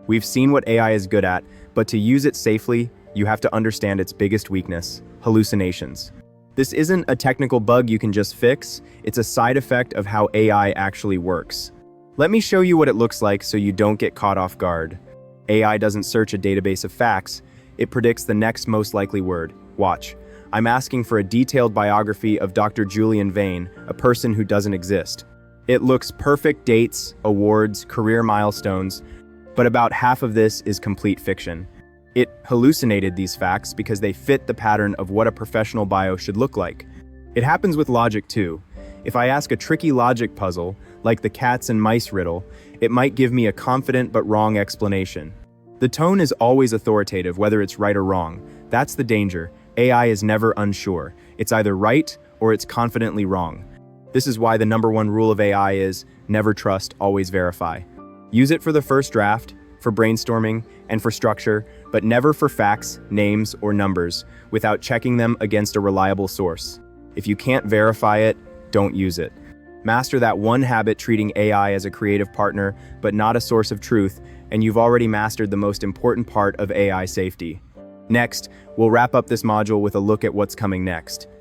We've seen what AI is good at, but to use it safely, you have to understand its biggest weakness: hallucinations. This isn't a technical bug you can just fix, it's a side effect of how AI actually works. Let me show you what it looks like so you don't get caught off guard. AI doesn't search a database of facts, it predicts the next most likely word. Watch. I'm asking for a detailed biography of Dr. Julian Vane, a person who doesn't exist. It looks perfect: dates, awards, career milestones, but about half of this is complete fiction. It hallucinated these facts because they fit the pattern of what a professional bio should look like. It happens with logic too. If I ask a tricky logic puzzle, like the cats and mice riddle, it might give me a confident but wrong explanation. The tone is always authoritative, whether it's right or wrong. That's the danger. AI is never unsure. It's either right or it's confidently wrong. This is why the #1 rule of AI is never trust, always verify. Use it for the first draft, for brainstorming, and for structure, but never for facts, names, or numbers without checking them against a reliable source. If you can't verify it, don't use it. Master that one habit: treating AI as a creative partner, but not a source of truth, and you've already mastered the most important part of AI safety. Next, we'll wrap up this module with a look at what's coming next.